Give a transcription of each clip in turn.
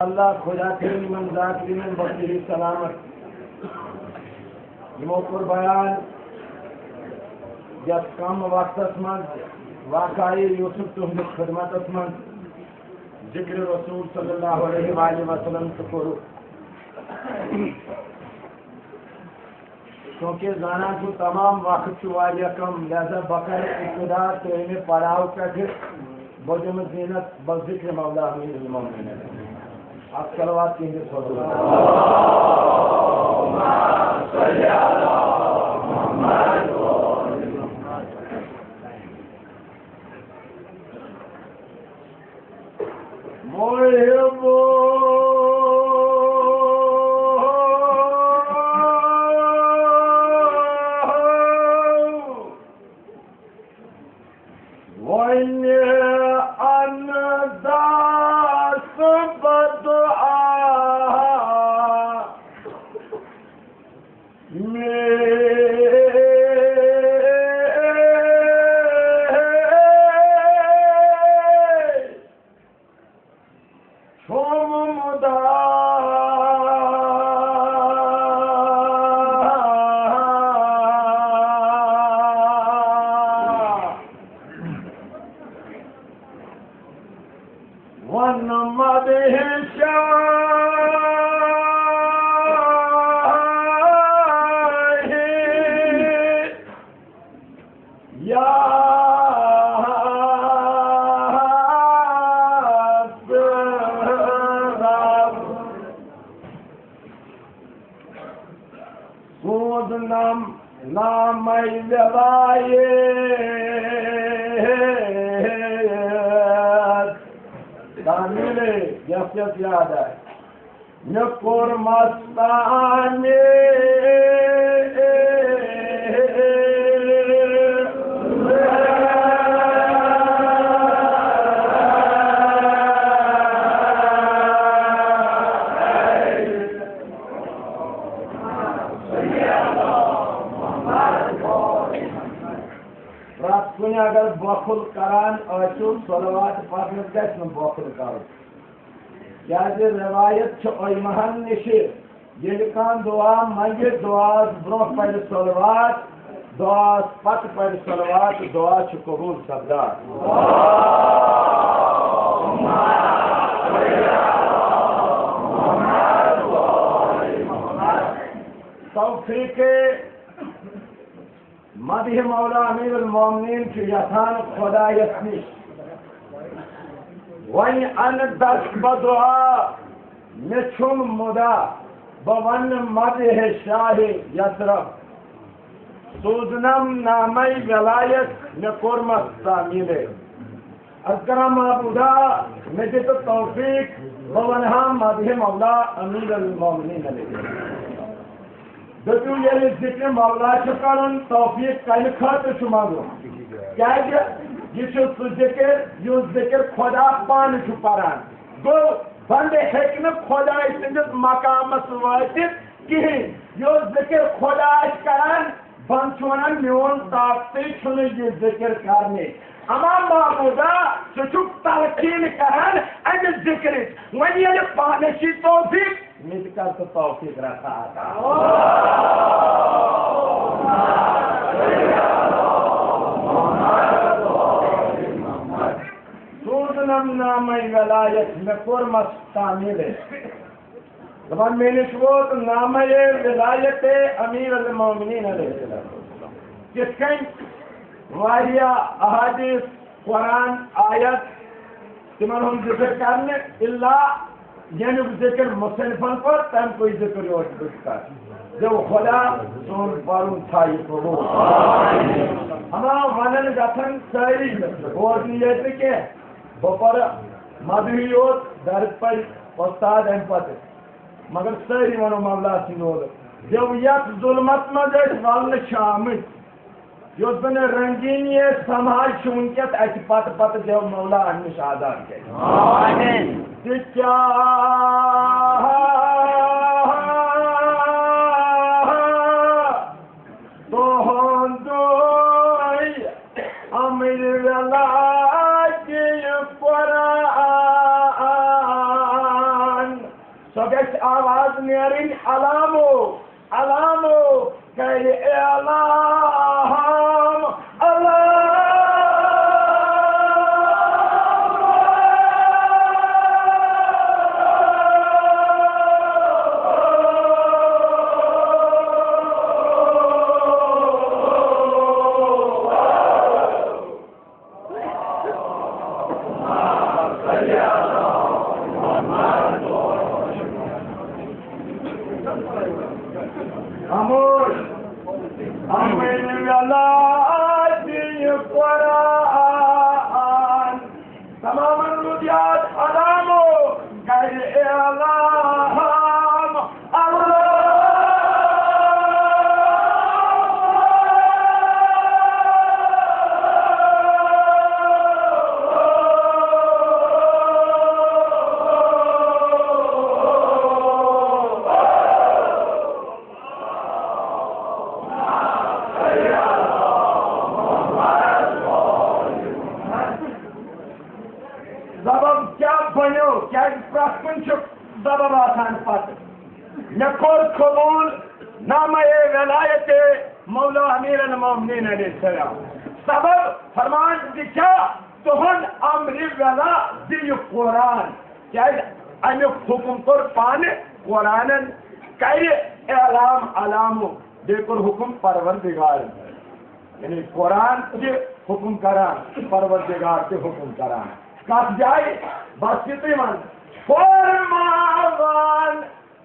अल्लाह खुदा मन ज़ाकिरीन बशीर सलामत यमो कोर बयान यस कम वक्तस मज वाक़ई यूसुफ तुहद खिदमत मज जिक्र रसूल सल्लल्लाहु अलैहि वसल्लम कोर क्योंकि जाना तमाम वक्त कम लिहाजा बकर इब्तदा तो पड़ाव पे बजम जीनत बजिक्र मौला आप सलवात कहेंगे याद है न कोर मस्ताने अगर बखुल करान सलवात पढ़ने गि बखुल कर क्या रवायत महन नश ये दुआ मंगे दुआ ब्रोह पड़ सलवात दुआ पत पड़ सलवात दुआ कबूल सपदार तौफीक मदह मौला अमीरुल मोमिनीन की यथान खुदायत निश वन अन दस्त बदुआ मिछुम मुदा बवन मदह शाह यसरफ सूजनम नामई वलायत न कुरमत तामीले अकरा माबूदा में तो तौफीक बवनहा मदह मौला अमीरुल मोमिनीन दपू ये जिक्र मौला कर तौफीक कम खत मांगो क्या यह सह जिक्र खुदा पान पान गो बंद हे खुदा सदिस मकामस वातित कहें यह जिक्र खुदा करान बंद वन मोन ताकत यह जिक्र करने अमा महमूदा सह तलकीन करान अमि जिक्र वन ये पान तौफीक मिल कर तो तौफीक रखा सूजनम नामई वलायत में कुरमत तामील जबान में निश्वत नामय वलायत अमीरुल मोमिनीन किसकन वारिया अहादीस कुरान आयत तिमन हम जिक्र करने इल्ला यानी जिक्र मुसलफन पर तम कोई जिक्र जो खुदा सोन पारून थाई कबूल हमा वनन गथन सारी बोर्ड के बपर मधु योत दर पर उस्ताद अम पत मगर सारी वनो मौला सिंह जब यथ जुल्मत मज वल शामिल युस बन रंगीन समाज वनकस अत पत पत जब मौला अमिश आजाद क्या तो अमीर वलायत कुरान सो गछ आवाज नेरिन अलामो अलामो कहे अलाम अलाम सबब फरमान दिखा तुहन अमर वेला दिल कुरान क्या अमुक हुकुम कोर पाने कुरानन कर एलाम अलामो बेकुर हुकुम परवरदिगार यानी कुरान से हुकुम करान परवरदिगार से हुकुम करान कत जाए बस मन फरमान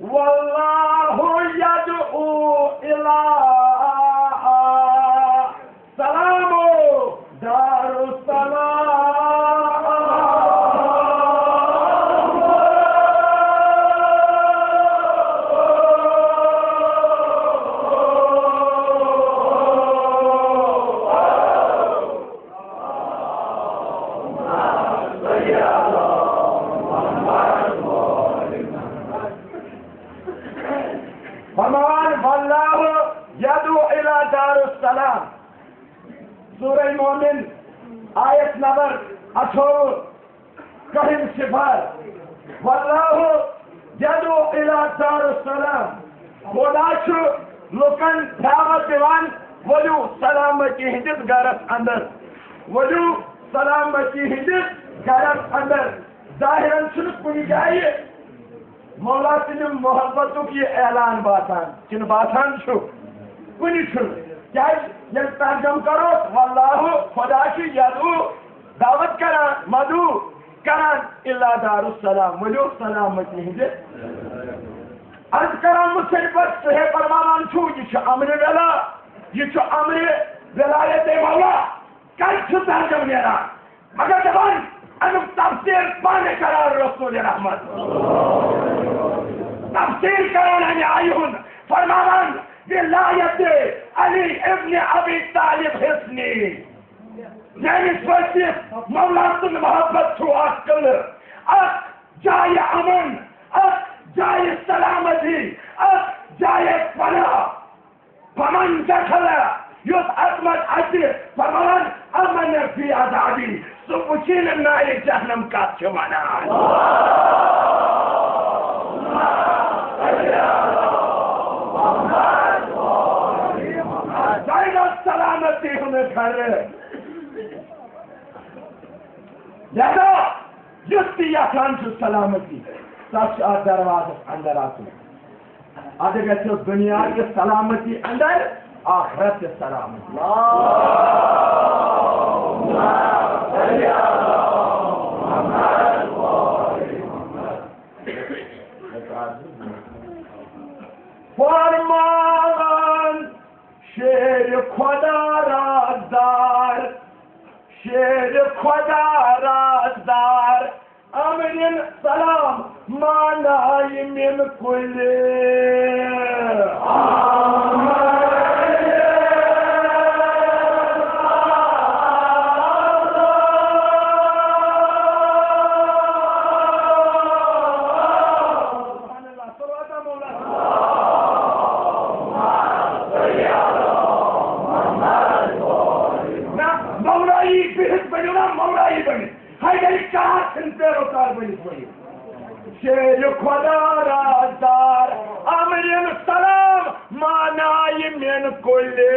वल्लाहु यदउ इला सलामो दारुस्सलाम फरमान वल्लाहु यदउ इला दारुस्सलाम सूरह मोमिन आयत नंबर 18 कहम सिफर वल्लाहु यदउ इला दारुस्सलाम खुदा छु लुकन दावत दिवान वलु सलामती हिंदिस गरस अंदर वलु सलामती हिंदिस गरस अंदर जाहिरन छु कुनी जाए मौला सिंह मोहब्बतों की ऐलान बातान किन बातान छु कुनी छु क्या ये तर्जम करो वल्लाहु खुदा की यदु दावत करा मधु करा इल्ला दारुस्सलाम वलु सलामती हिंदे अर्ज करा मुसलबत सहे परमान छु ये अमर वेला ये अमर विलायत मौला कल छु तर्जम नेरा मगर जबान अनुक तफसीर पाने करार रसूल रहमत तफसीर कराना आयुन फरमान विलायत अली इब्न अबी तालिब हिस्नी नस्बत मौला तुम मोहब्बत छु अकल अक जाय अमन अक जाय सलामती अक जाय फलाह फमन दखल युस अजमत अति फरमान अमन फी आजादी सुबुचिन नाय जहन्नम का छवाना सलामती हमें घर ज्यादा युक्ति यान सलामती सच दरवाज अंदर आते अद गो दुनिया की सलामती अंदर आखिरत की सलामती फरमान शेर खुदा राजदार शेर खुदा राजदार अमरिन सलाम मानाई मिन कुले शेर खुदा कुल्ले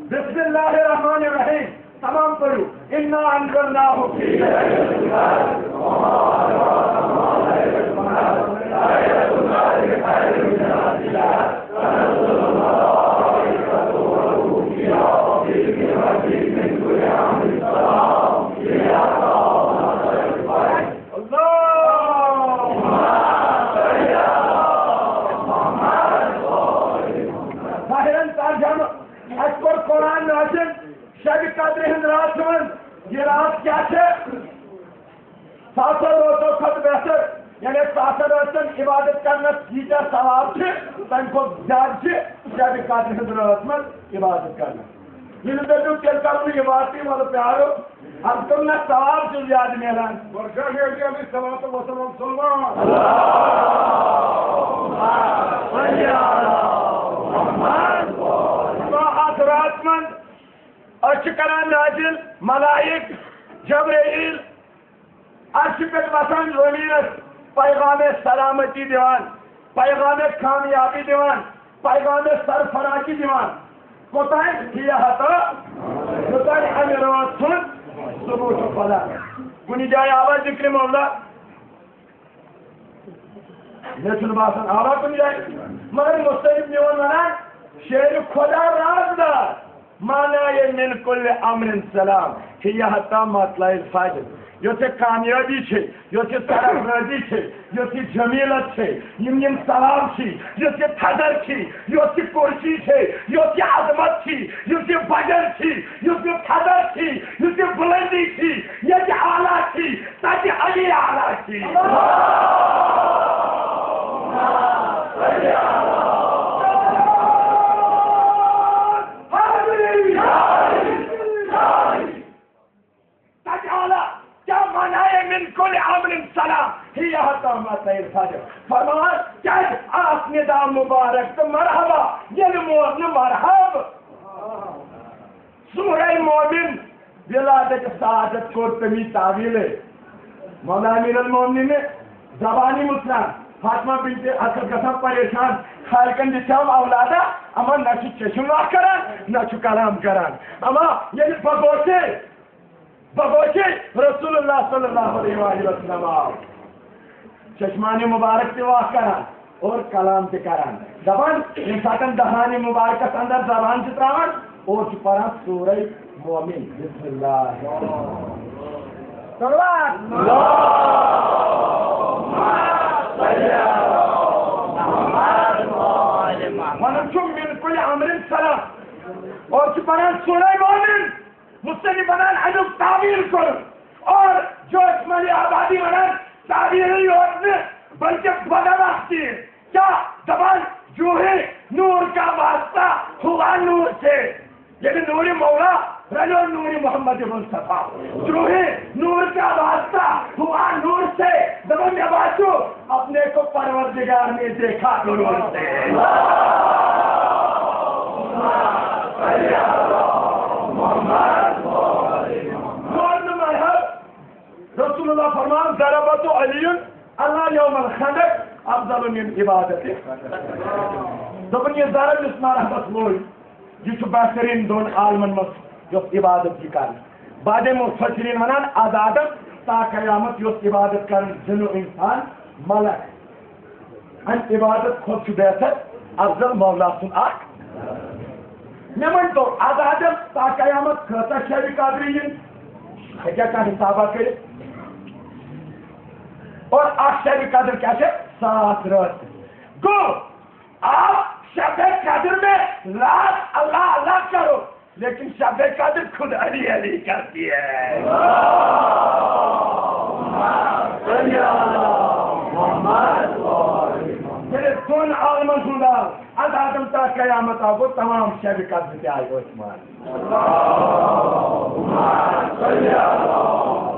बिस्मिल्लाहिर्रहमानिर्रहीम तमाम पढ़ो इन्ना अंज़लनाहु फी कुरान नाज़िल शब कद्र हिंद रात में ये रात क्या है 700 रोज़ों खत बेहतर यानी 700 रोज़न इबादत करना सीधा सवाब है तनको ज्यादा से शब कद्र हिंद रात में इबादत करना ये तो चल कर ये बात ही मतलब प्यारो हम तुम ना सवाब से ज्यादा मेरा वर्षा के लिए अभी सवाब तो वसल्लम सल्लल्लाहु अशकरान नाजिल मलाइक जबरील अर्श पे वसन ज़मीनस पैगाम सलामती दीवान पैगाम कामयाबी दीवान पैगाम सरफराजी दीवान कोताय किया हता कोताय अमीरात सुन सबूत फला कुनी जाय आवाज जिक्र मौला नेचुन बासन आवाज कुनी जाय मगर मुस्तैब निवन वना शेर खुदा राजदार माना ये मिन कुल्ले अमरिन सलाम हिया हत्ता मतलाइल फाजिल योसे कामयाबी छे योसे सरफराजी छे योसे जमीलत छे यम सलाम छी योसे थदर छी योसे कुर्सी छे योसे अजमत छी योसे बजर छी योसे थदर छी योसे बुलंदी छी योसे आला छी ताकि अली आला छी फरमान क्या आसनिदा मुबारक तो मरहबा ये मोहन मरहब सूरह मोमिन विलादत सादत को तमी तावील मौला अमीरुल मोमिनीन ने जबानी मुसलान फातिमा बिनते असद कसम परेशान खालकन दिशाम औलादा अमा न चशम वाह करान न कलाम करान अमा ये बगोशे रसूलुल्लाह सल्लल्लाहु अलैहि वसल्लम चश्मानी मुबारक से वाह करान और कलाम से करान जबान इंसान दहानी मुबारक अंदर जबान से त्रावन और पढ़ा सूरह मोमिन बिस्मिल्लाह और पढ़ा सूरह मोमिन मुझसे नहीं बना अनुप ताबीर कर और जो इसमें आबादी बना ताबीर नहीं होती बल्कि बदलाती है क्या जबान जो है नूर का वास्ता हुआ नूर से यदि नूरी मौला रजो नूरी मोहम्मद मुस्तफा जो है नूर का वास्ता हुआ नूर से जबान नवाजो अपने को परवरदिगार ने देखा नूर से रसूलुल्लाह फरमान ज़रबतु अलीयुन अल्लाह यौमल खंदक अफज़ल मिन इबादति दोपन ये ज़रब इस्मार रहमत लोई ये बेहतरीन दोन आलमन मस जो इबादत की कर बाद मुफस्सिरीन वनान आज़ादत ता क़यामत यो इबादत कर जिन्नो इंसान मलक अन इबादत खुद बेहतर अफज़ल मौला सुन आख नमन तो आज़ादत ता क़यामत खता शब कादरीन क्या का हिसाबा करे और शब कदर क्या है 7 रात गो आप शब कद्र में रात अल्लाह अल्लाह करो, लेकिन शब कद्र खुद अली अली करती है। मेरे दोन आलमन सुना आज आदम तक कयामत आओ तमाम शब कद्र के आए उस्मान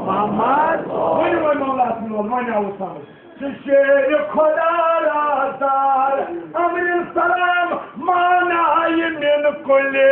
मोहम्मद वो मौला सुनो माना उस्मान शेर खुदा रादार अमर सलाम माना मिन कुले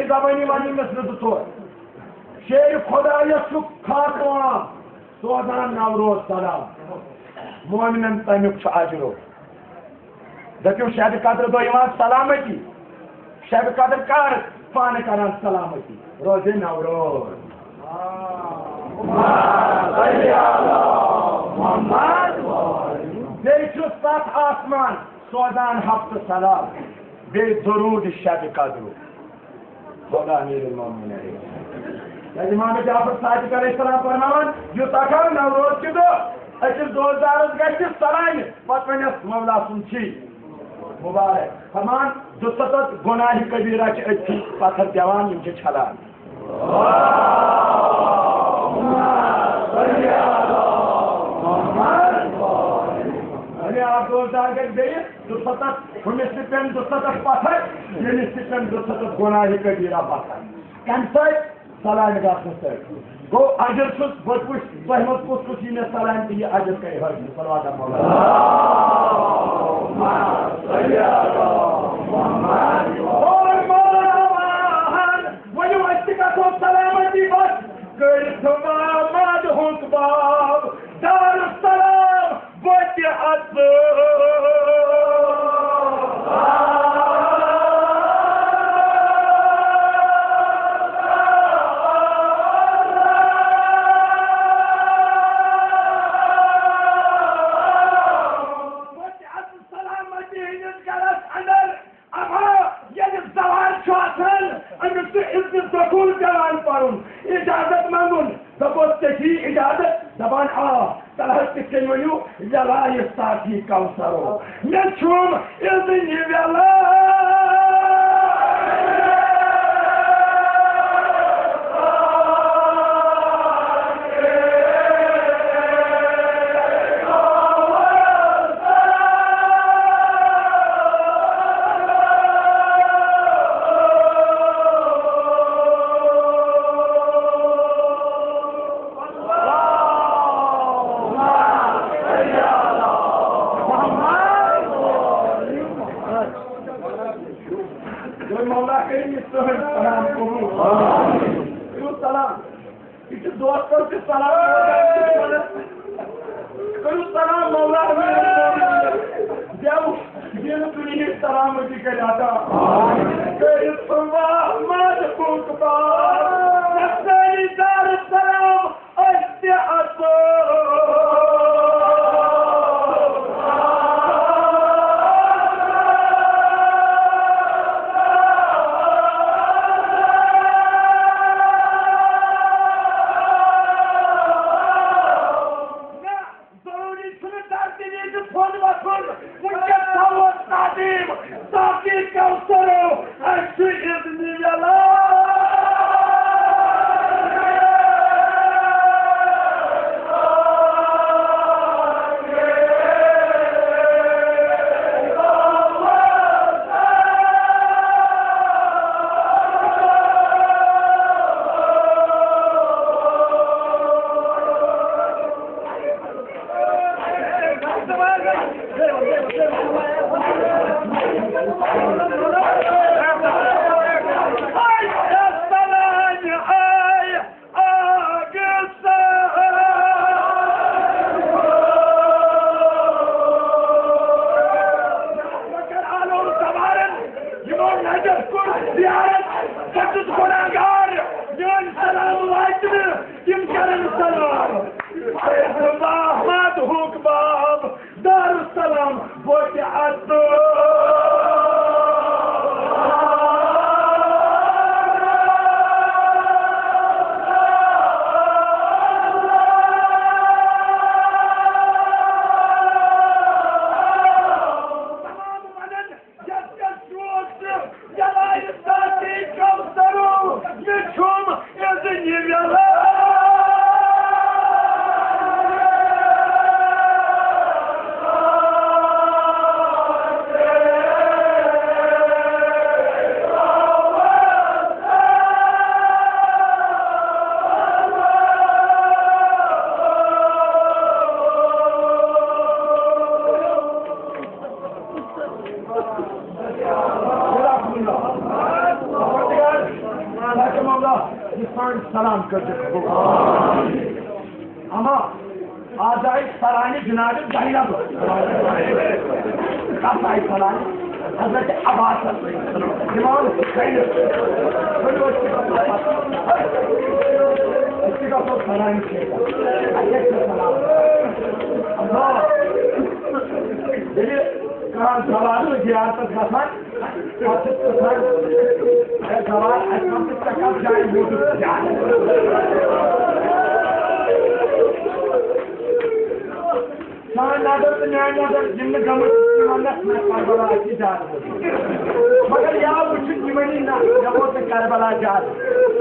ज़बानी वाली नस्ल तो शेर खुदा खातवा सोदान नवरोज सलाम मोमिनन तमिक अजरो दपो शब कद्र दो सलामती शब कद्र कर पान कर सलामती रोजे नवरोज सत आसमान सोदान हफ्त सलाम बे दरूद शब कद्र खुदा मेरे मोमिन इमाम जाफर सादिक अलैहिस्सलाम फरमान जो तक नवरोज के दो अकिस दोजदारस गछ सलाम पत वनस मौला सुनची मुबारक फरमान जो सतत गुनाह कबीरा के अच्छी पत्थर जवान इनके छलान अरे आप दोजदार गछ दे जो सतत हुमिस पेन जो सतत पत्थर ये पेन जो सतत गुनाह कबीरा पत्थर कम सलाम गो गो अजर बटपुश सहमत कुछ में सलाम दी अजर करे हर सलवात सलामती बस बाब दारुस्सलाम इजाजत मांगुन सबोत्ती इजाजत जबान आ तलहत के वनु जलाय साथी कौसरो नछुम इल्दनी वेला सलामती का जाता Thank you. सलाम करते ama acayip sarayını Cenab-ı Zaynab Kasay Saray Hazreti Abbas İmam Zeynep İstikafı sarayını şeyler Herkese selam Allah beni Karan Salar'ı ziyaret kasan Atıp tutan ve Salar Esnaflık takam cahil bulduk yani Nadar न्यायाधर जिम्मे गमत जीवनक में Karbala की जात मगर यहाँ उच्च जीवनी ना जब से करबला जात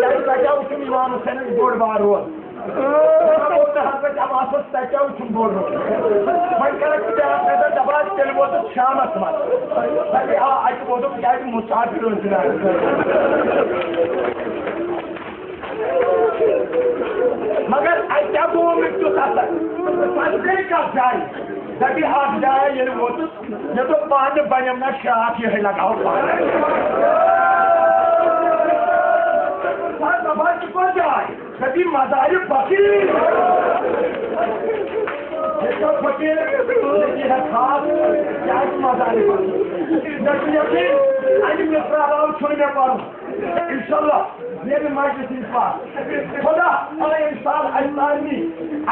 यही बचा उच्च इमाम हुसैन बोर्ड बार हो तो हम पे जब आसत तक उच्च बोर्ड हो मैं कर के जब पैदा दबा चल वो तो शाम असमा ताकि आज वो तो क्या मुसाफिर हो जाए मगर क्या वो मृत्यु था फंसने का जाए जब आप जाए ये वो तो ये तो पान बनम ना शाख ये लगाओ पान दबा को जाए कभी मजारी फकीर तो फकीर ये है खास क्या मजारी फकीर जब यकीन आज मित्रा राव छोड़ने पर इंशाल्लाह ये भी मजलिस इस बार खुदा अगर इंसान अल्लाही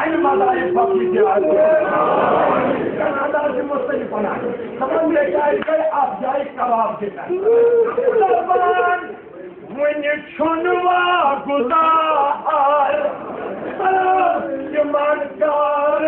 अल मज़ाहिब फकीर के आज अंदाज़ मुस्तकिल बना तमाम लेकर गए आप जाए कबाब के कुर्बान मुझे छुनवा गुज़ार ईमानदार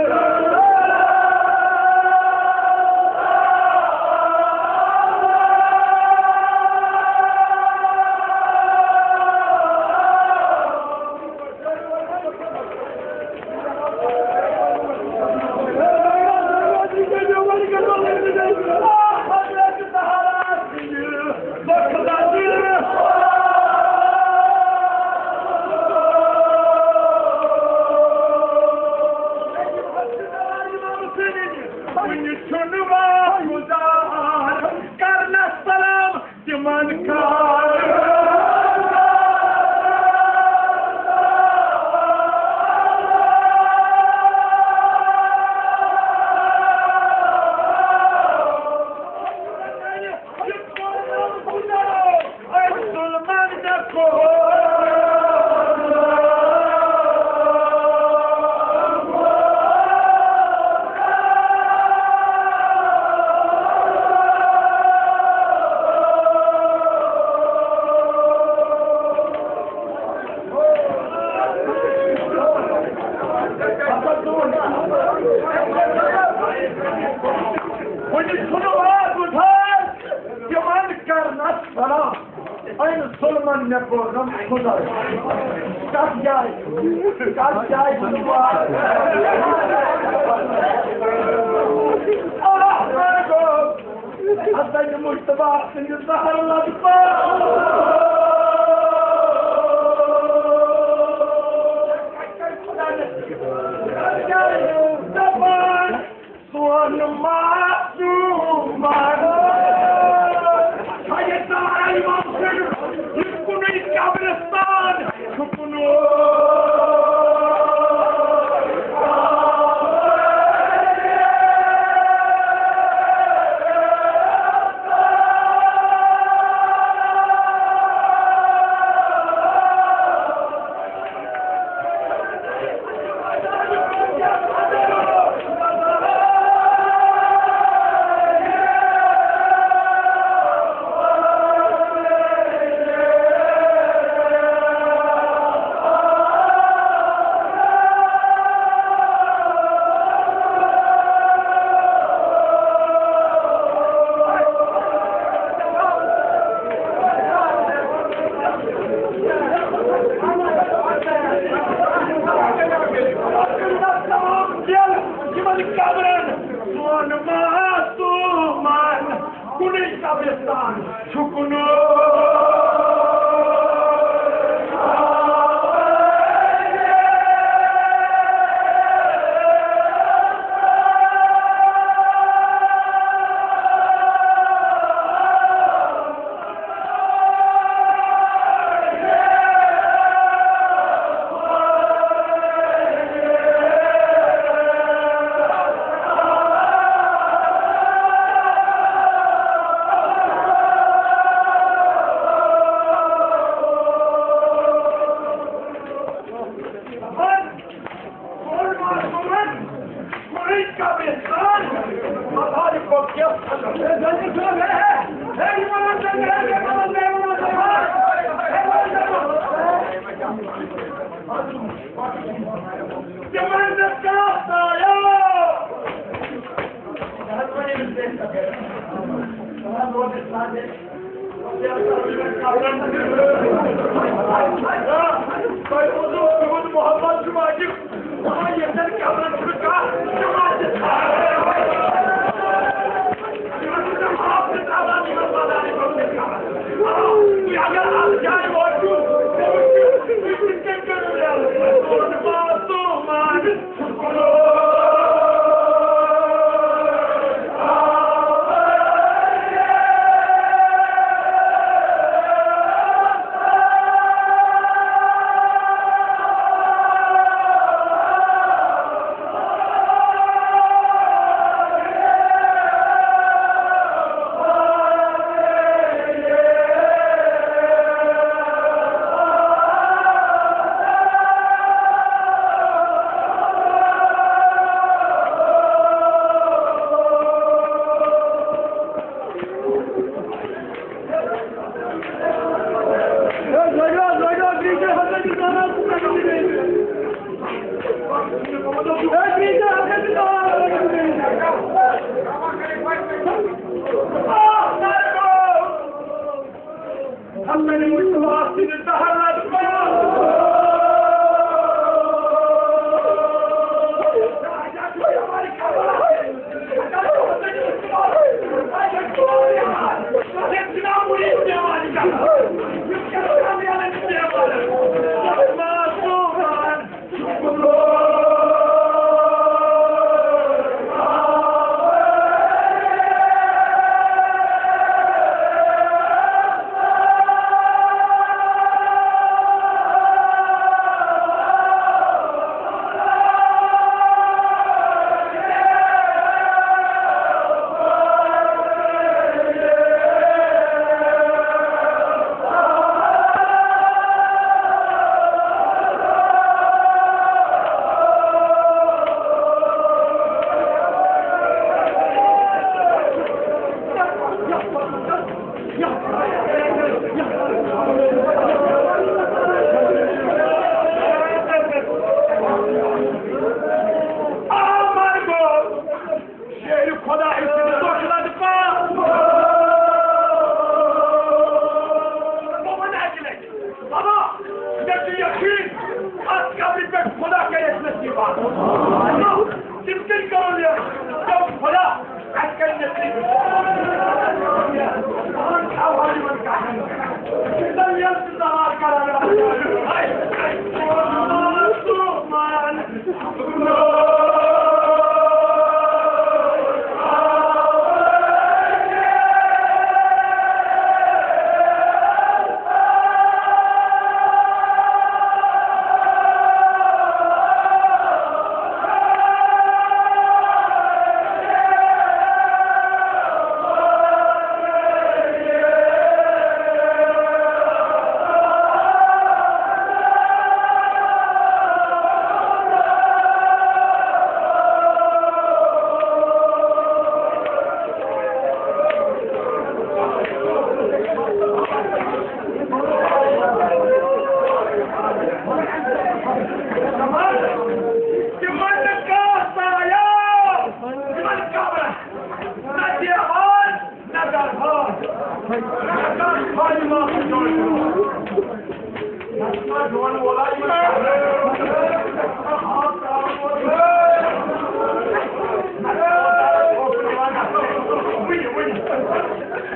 कब्रिस्तान सुकुनो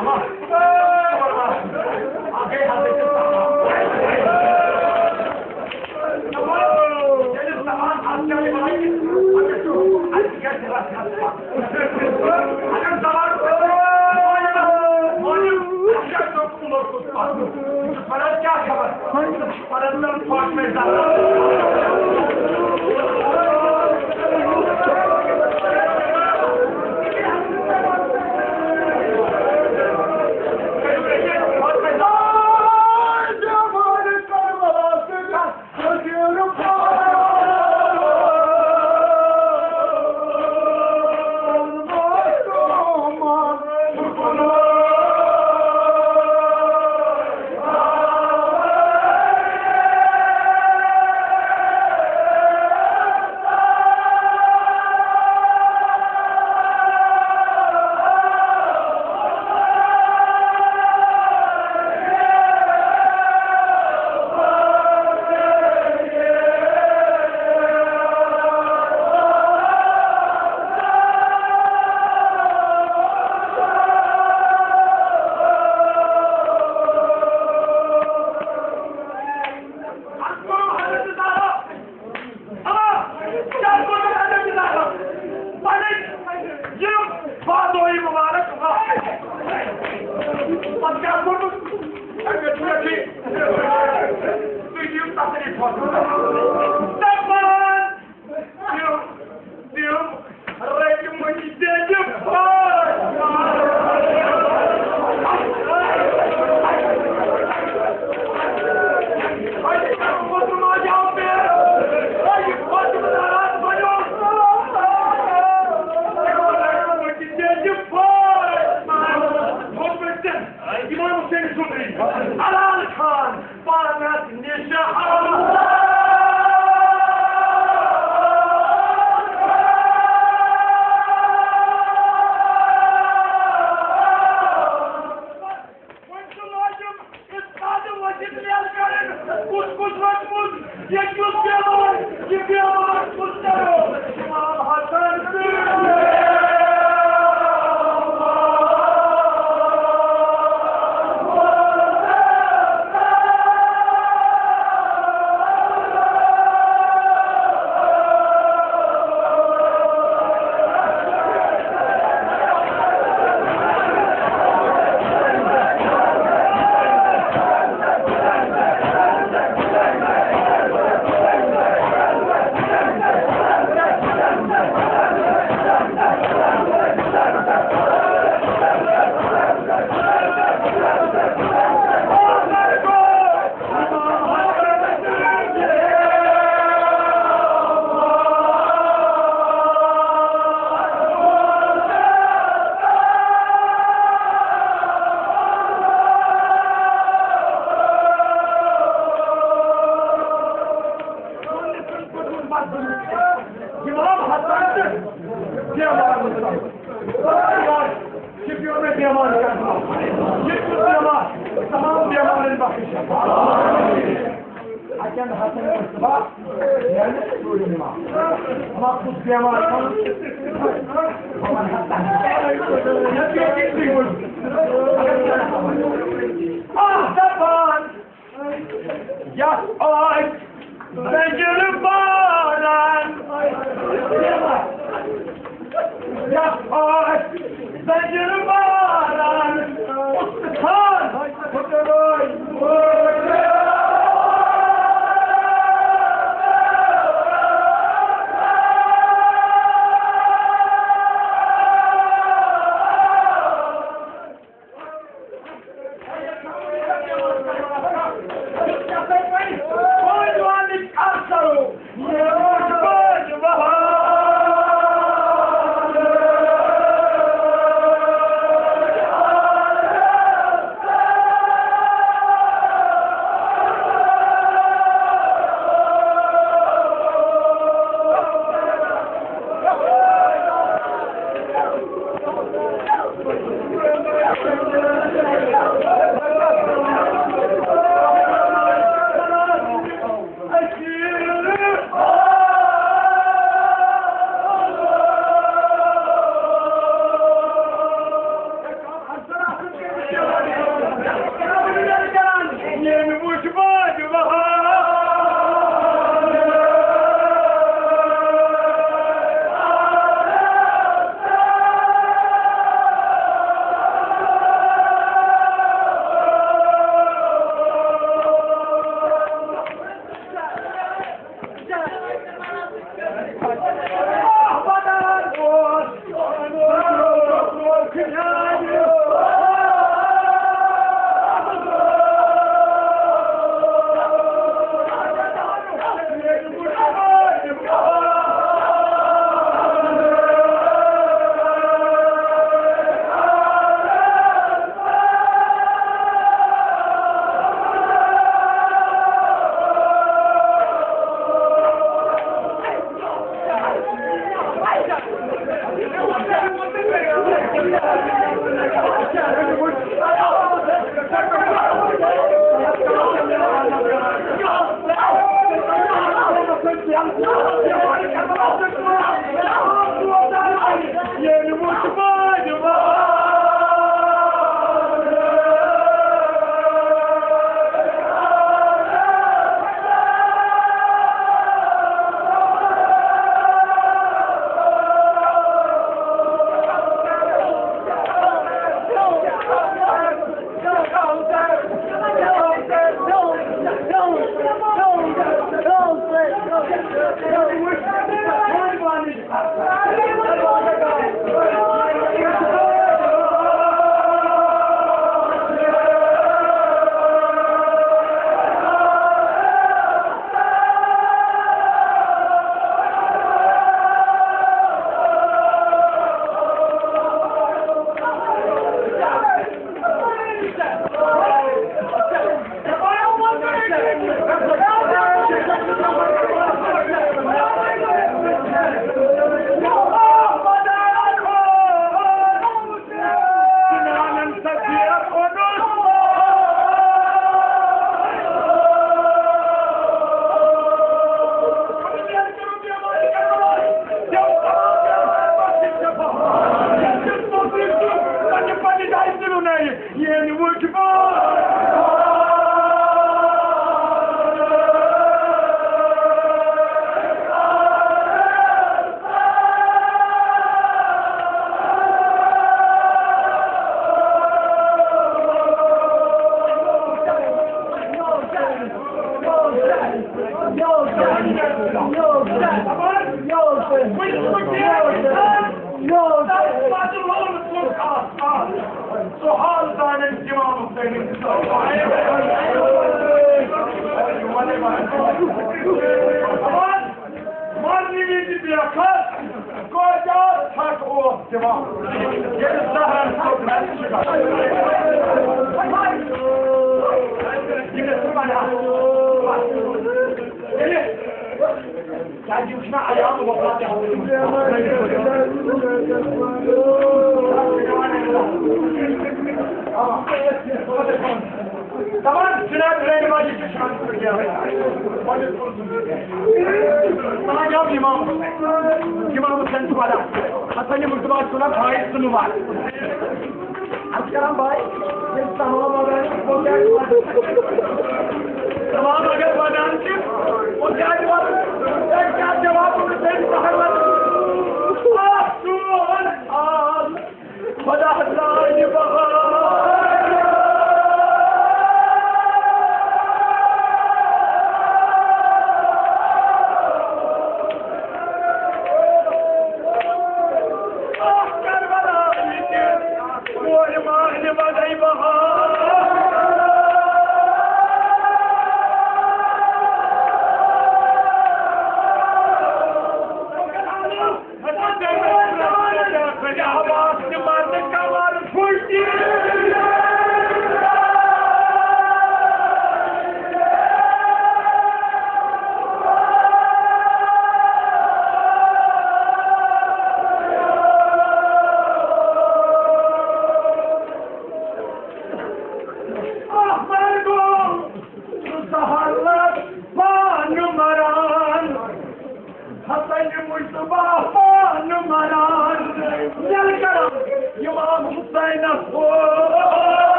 Ama Agay Hazreti Gelin zaman askeri bana git. Hadi şu askeri rastlatma. Hadi zaman askeri toplumlar tutma. Para kâr kabar. Paradan fark mezarlar.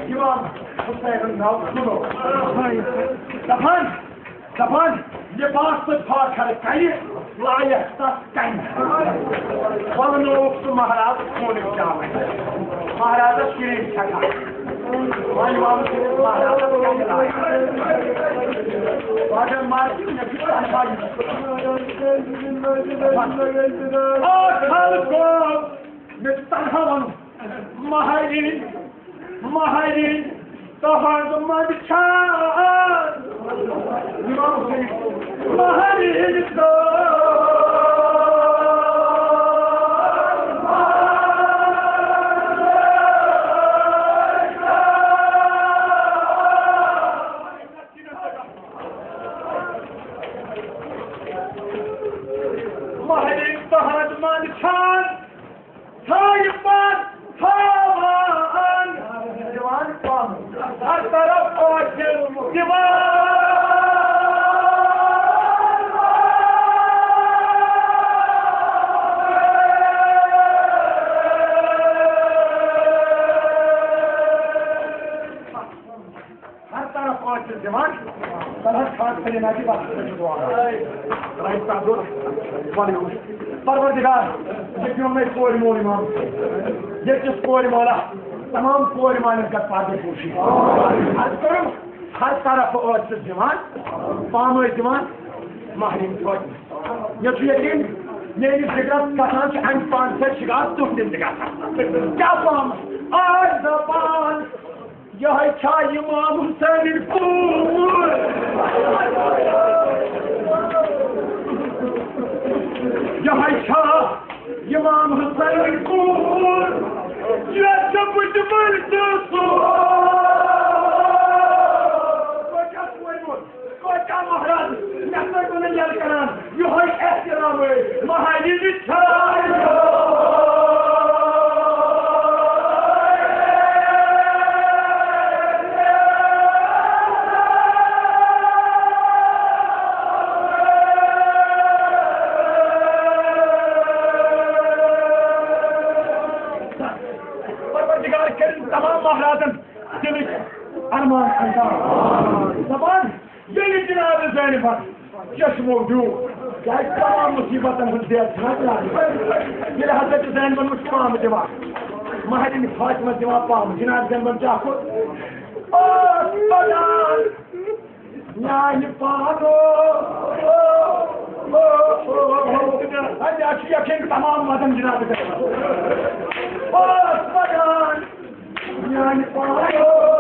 İmam Hüseyin'in navsunu. Zapan, libası parkarı kayı, layıkta kayı. Balını oksu Maharaj konik cami. Maharaj'a şirin şaka. İmam Hüseyin Maharaj'a kayı layık. Bazen marifin ne bir tane kayı. Kalkın, müstan havanı. Mahalin, dağardıma bir çağır. İmam Hüseyin, mahalin mahalin, dağardıma bir çağır. Sayıpan, tavan. Divan var. Her taraf açık. Divan. Her taraf açık divan. Sana kart kelimesi başlıyor bu arada. Rahim Sadur. Valiyuş. Parvardigar. Yekûn में कोई मोल इमाम ये किस कोई मौला तमाम कोई मालिक का फायदे पूछी हर तरफ और जवान पाम जवान महरीम कोई ये यकीन ये जिक्र कहां से हम पांच से शिकायत तो दिन दिखा क्या पाम आज जबान यह क्या इमाम हुसैन फूल यह क्या İmam Hüseyin kul, yaşamış mırtısı. Koca Maharaj, nasıl bunu yarkanan, yuhay ehtiramı, mahallini çağırıyor. Tamam Maharaj'ın demiş armağan kayda. Zaman yeni Cenab-ı Zeynep var. Yaş mevcu. Gel tamam musibetten hüddiyatına geldi. Yine Hazreti Zeynep'in Müslümanı var. Mahallin Fatıma cevap var mı? Cenab-ı Zeynep'in cahkur. Osman! Yani pano! Hadi açı yakın tamamladım Cenab-ı Zeynep. Osman! Yani pano!